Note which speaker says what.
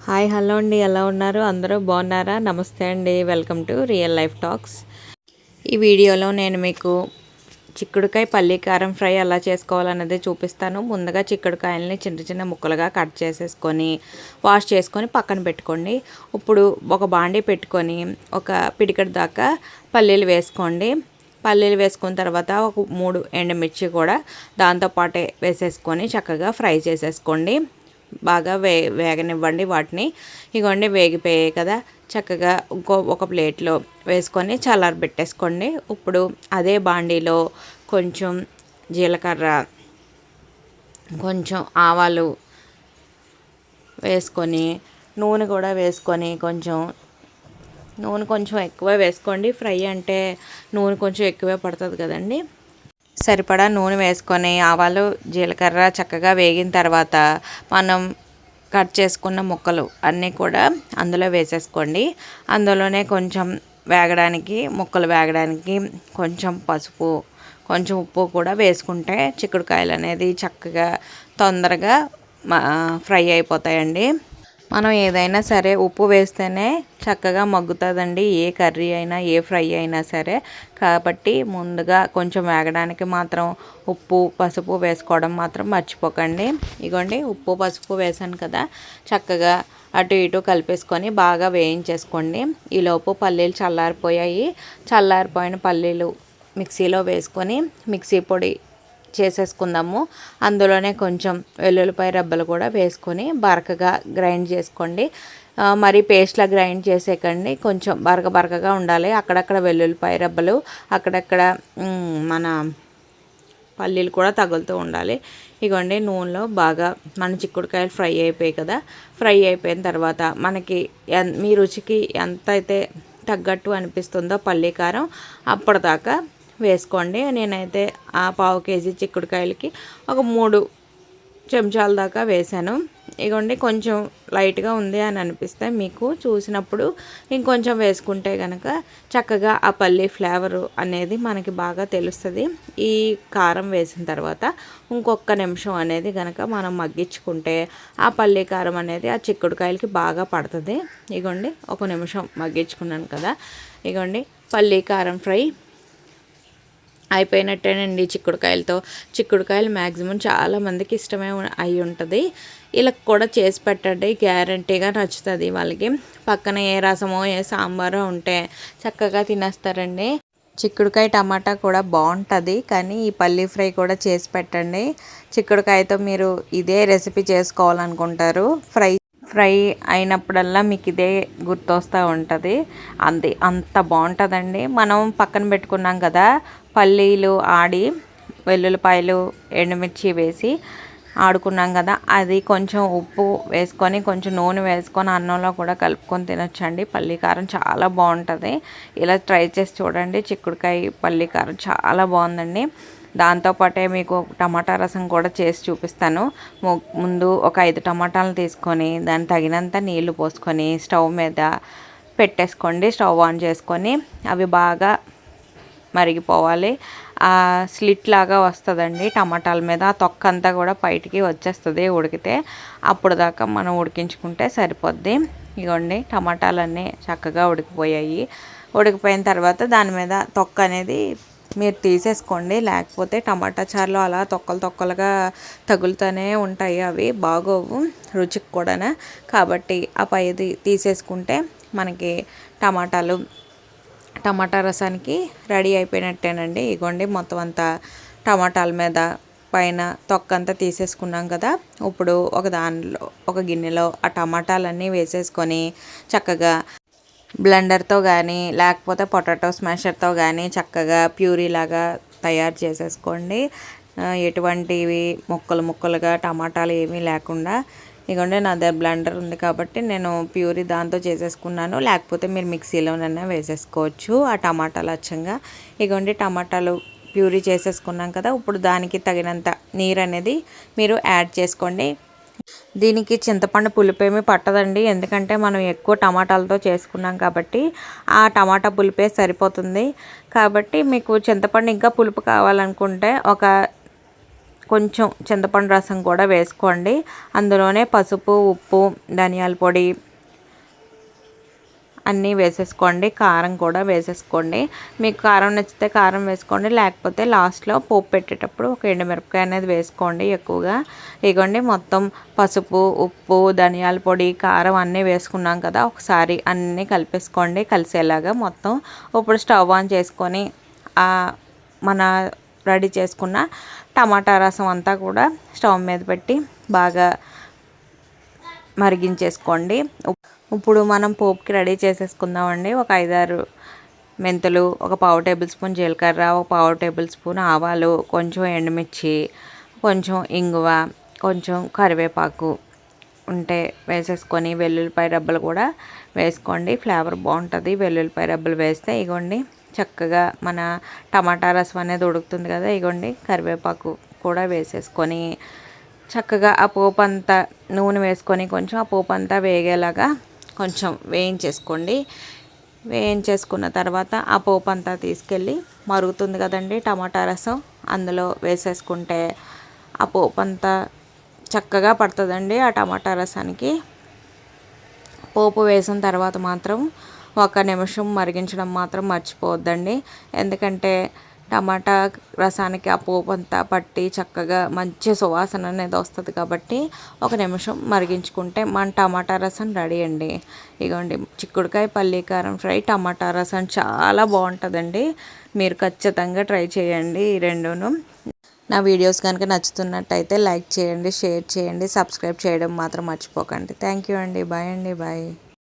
Speaker 1: Hi hello అండి, ఎలా ఉన్నారు? అందరూ బాగున్నారా? నమస్తే అండి, welcome to real life talks. ఈ వీడియోలో నేను మీకు చిక్కుడుకాయ పల్లి కారం ఫ్రై ఎలా చేసుకోవాలన్నది చూపిస్తాను. ముందుగా చిక్కుడుకాయలని చిన్న చిన్న ముక్కలుగా కట్ చేసేసుకొని వాష్ చేసుకొని పక్కన పెట్టుకోండి. ఇప్పుడు ఒక బాండీ పెట్టుకొని ఒక పిడికెడు దాకా పల్లీలు వేసుకోండి. పల్లీలు వేసుకున్న తర్వాత ఒక 3 ఎండుమిర్చి కూడా దాంతోపాటే వేసేసుకొని చక్కగా ఫ్రై చేసేసుకోండి. బాగా వేగనివ్వండి వాటిని. ఇగోండి వేగిపోయాయి కదా, చక్కగా ఒక ప్లేట్లో వేసుకొని చల్లారబెట్టేసుకోండి. ఇప్పుడు అదే బాండీలో కొంచెం జీలకర్ర, కొంచెం ఆవాలు వేసుకొని నూనె కూడా వేసుకొని నూనె కొంచెం ఎక్కువ వేసుకోండి. ఫ్రై అంటే నూనె కొంచెం ఎక్కువే పడుతుంది కదండి. సరిపడా నూనె వేసుకొని ఆవాలు జీలకర్ర చక్కగా వేగిన తర్వాత మనం కట్ చేసుకున్న ముక్కలు అన్నీ కూడా అందులో వేసేసుకోండి. అందులోనే కొంచెం ముక్కలు వేగడానికి కొంచెం పసుపు, కొంచెం ఉప్పు కూడా వేసుకుంటే చిక్కుడుకాయలు అనేది చక్కగా తొందరగా ఫ్రై అయిపోతాయండి. మనం ఏదైనా సరే ఉప్పు వేస్తేనే చక్కగా మగ్గుతుందండి, ఏ కర్రీ అయినా ఏ ఫ్రై అయినా సరే. కాబట్టి ముందుగా కొంచెం వేగడానికి మాత్రం ఉప్పు పసుపు వేసుకోవడం మాత్రం మర్చిపోకండి. ఇగోండి ఉప్పు పసుపు వేసాను కదా, చక్కగా అటు ఇటు కలిపేసుకొని బాగా వేయించేసుకోండి. ఈలోపు పల్లీలు చల్లారిపోయాయి. చల్లారిపోయిన పల్లీలు మిక్సీలో వేసుకొని మిక్సీ పొడి చేసేసుకుందాము. అందులోనే కొంచెం వెల్లుల్లిపాయ రెబ్బలు కూడా వేసుకొని బరకగా గ్రైండ్ చేసుకోండి. మరి పేస్ట్లా గ్రైండ్ చేసేకండి, కొంచెం బరకగా ఉండాలి. అక్కడక్కడ వెల్లుల్లిపాయ రెబ్బలు, అక్కడక్కడ మన పల్లీలు కూడా తగులుతూ ఉండాలి. ఇగోండి నూనెలో బాగా మన చిక్కుడుకాయలు ఫ్రై అయిపోయాయి కదా. ఫ్రై అయిపోయిన తర్వాత మనకి మీ రుచికి ఎంత అయితే తగ్గట్టు అనిపిస్తుందో పల్లీ కారం అప్పటిదాకా వేసుకోండి. నేనైతే ఆ పావు కేజీ చిక్కుడుకాయలకి ఒక 3 చెంచాల దాకా వేసాను. ఇగోండి కొంచెం లైట్గా ఉంది అని అనిపిస్తే మీకు చూసినప్పుడు ఇంకొంచెం వేసుకుంటే కనుక చక్కగా ఆ పల్లీ ఫ్లేవరు అనేది మనకి బాగా తెలుస్తుంది. ఈ కారం వేసిన తర్వాత ఇంకొక నిమిషం అనేది కనుక మనం మగ్గించుకుంటే ఆ పల్లీ కారం అనేది ఆ చిక్కుడుకాయలకి బాగా పడుతుంది. ఇగోండి 1 నిమిషం మగ్గించుకున్నాను కదా. ఇగోండి పల్లీ కారం ఫ్రై అయిపోయినట్టేనండి. చిక్కుడుకాయలు మ్యాక్సిమం చాలామందికి ఇష్టమే అయి ఉంటుంది. ఇలా కూడా చేసి పెట్టండి, గ్యారంటీగా నచ్చుతుంది వాళ్ళకి. పక్కన ఏ రసమో ఏ సాంబారో ఉంటే చక్కగా తినేస్తారండి. చిక్కుడుకాయ టమాటా కూడా బాగుంటుంది, కానీ ఈ పల్లీ ఫ్రై కూడా చేసి పెట్టండి. చిక్కుడుకాయతో మీరు ఇదే రెసిపీ చేసుకోవాలనుకుంటారు. ఫ్రై అయినప్పుడల్లా మీకు ఇదే గుర్తొస్తూ ఉంటుంది. అంత బాగుంటుందండి. మనం పక్కన పెట్టుకున్నాం కదా పల్లీలు ఆడి, వెల్లుల్లిపాయలు ఎండుమిర్చి వేసి ఆడుకున్నాం కదా, అది కొంచెం ఉప్పు వేసుకొని కొంచెం నూనె వేసుకొని అన్నంలో కూడా కలుపుకొని తినొచ్చండి. పల్లీ కారం చాలా బాగుంటుంది. ఇలా ట్రై చేసి చూడండి. చిక్కుడుకాయ పల్లీ కారం చాలా బాగుందండి. దాంతోపాటే మీకు టమాటా రసం కూడా చేసి చూపిస్తాను. ముందు ఒక 5 టమాటాలు తీసుకొని దాని తగినంత నీళ్లు పోసుకొని స్టవ్ మీద పెట్టేసుకోండి. స్టవ్ ఆన్ చేసుకొని అవి బాగా మరిగిపోవాలి. స్లిట్ లాగా వస్తుందండి టమాటాల మీద, ఆ తొక్క అంతా కూడా బయటికి వచ్చేస్తుంది ఉడికితే. అప్పుడు దాకా మనం ఉడికించుకుంటే సరిపోద్ది. ఇగోండి టమాటాలన్నీ చక్కగా ఉడికిపోయాయి. ఉడికిపోయిన తర్వాత దాని మీద తొక్క అనేది మీరు తీసేసుకోండి, లేకపోతే టమాటా చారులో అలా తొక్కలుగా తగులుతూనే ఉంటాయి, అవి బాగోవు రుచికి కూడా. కాబట్టి ఆ పైది తీసేసుకుంటే మనకి టమాటా రసానికి రెడీ అయిపోయినట్టేనండి. ఇగోండి మొత్తం అంతా టమాటాల మీద పైన తొక్క అంతా తీసేసుకున్నాం కదా. ఇప్పుడు ఒక గిన్నెలో ఆ టమాటాలన్నీ వేసేసుకొని చక్కగా బ్లెండర్తో కానీ లేకపోతే పొటాటో స్మాషర్తో కానీ చక్కగా ప్యూరీ లాగా తయారు చేసేసుకోండి. ఎటువంటివి ముక్కలుగా టమాటాలు ఏమీ లేకుండా. ఇగోండి నా దగ్గర బ్లెండర్ ఉంది కాబట్టి నేను ప్యూరీ దాంతో చేసేసుకున్నాను, లేకపోతే మీరు మిక్సీలోనైనా వేసేసుకోవచ్చు ఆ టమాటాలు అచ్చంగా. ఇగోండి టమాటాలు ప్యూరీ చేసేసుకున్నాం కదా. ఇప్పుడు దానికి తగినంత నీరు అనేది మీరు యాడ్ చేసుకోండి. దీనికి చింతపండు పులుపు ఏమీ పట్టదండి, ఎందుకంటే మనం ఎక్కువ టమాటాలతో చేసుకున్నాం కాబట్టి ఆ టమాటా పులుపే సరిపోతుంది. కాబట్టి మీకు చింతపండు ఇంకా పులుపు కావాలనుకుంటే కొంచెం చింతపండు రసం కూడా వేసుకోండి. అందులోనే పసుపు, ఉప్పు, ధనియాల పొడి అన్నీ వేసేసుకోండి. కారం కూడా వేసేసుకోండి. మీకు కారం నచ్చితే కారం వేసుకోండి, లేకపోతే లాస్ట్లో పోపు పెట్టేటప్పుడు ఒక ఎండుమిరపకాయ అనేది వేసుకోండి ఎక్కువగా. ఇగోండి మొత్తం పసుపు, ఉప్పు, ధనియాల పొడి, కారం అన్నీ వేసుకున్నాం కదా, ఒకసారి అన్నీ కలిపేసుకోండి కలిసేలాగా మొత్తం. ఇప్పుడు స్టవ్ ఆన్ చేసుకొని మన రెడీ చేసుకున్న టమాటా రసం అంతా కూడా స్టవ్ మీద పెట్టి బాగా మరిగించేసుకోండి. ఇప్పుడు మనం పోపుకి రెడీ చేసేసుకుందామండి. ఒక 5-6 మెంతులు, ఒక పావు టేబుల్ స్పూన్ జీలకర్ర, ఒక పావు టేబుల్ స్పూన్ ఆవాలు, కొంచెం ఎండుమిర్చి, కొంచెం ఇంగువ, కొంచెం కరివేపాకు ఉంటే వేసేసుకొని వెల్లుల్లిపాయ రెబ్బలు కూడా వేసుకోండి. ఫ్లేవర్ బాగుంటుంది వెల్లుల్లిపాయ రెబ్బలు వేస్తే. ఇగోండి చక్కగా మన టమాటా రసం అనేది ఉడుకుతుంది కదా, ఇగోండి కరివేపాకు కూడా వేసేసుకొని చక్కగా ఆ పోపు అంతా నూనె వేసుకొని కొంచెం ఆ పోపు అంతా వేగేలాగా కొంచెం వేయించేసుకోండి. వేయించేసుకున్న తర్వాత ఆ పోపు అంతా తీసుకెళ్ళి మరుగుతుంది కదండి టమాటా రసం, అందులో వేసేసుకుంటే ఆ పోపు అంతా చక్కగా పడుతుందండి ఆ టమాటా రసానికి. పోపు వేసిన తర్వాత మాత్రం 1 నిమిషం మరిగించడం మాత్రం మర్చిపోవద్దండి. ఎందుకంటే టమాటా రసానికి ఆ పోపు అంతా పట్టి చక్కగా మంచి సువాసన అనేది వస్తుంది కాబట్టి 1 నిమిషం మరిగించుకుంటే మన టమాటా రసం రెడీ అండి. ఇగోండి చిక్కుడుకాయ పల్లీకారం ఫ్రై, టమాటా రసం చాలా బాగుంటుందండి. మీరు ఖచ్చితంగా ట్రై చేయండి ఈ రెండును. నా వీడియోస్ కనుక నచ్చుతున్నట్టయితే లైక్ చేయండి, షేర్ చేయండి, సబ్స్క్రైబ్ చేయడం మాత్రం మర్చిపోకండి. థ్యాంక్ యూ అండి. బాయ్ అండి. బాయ్.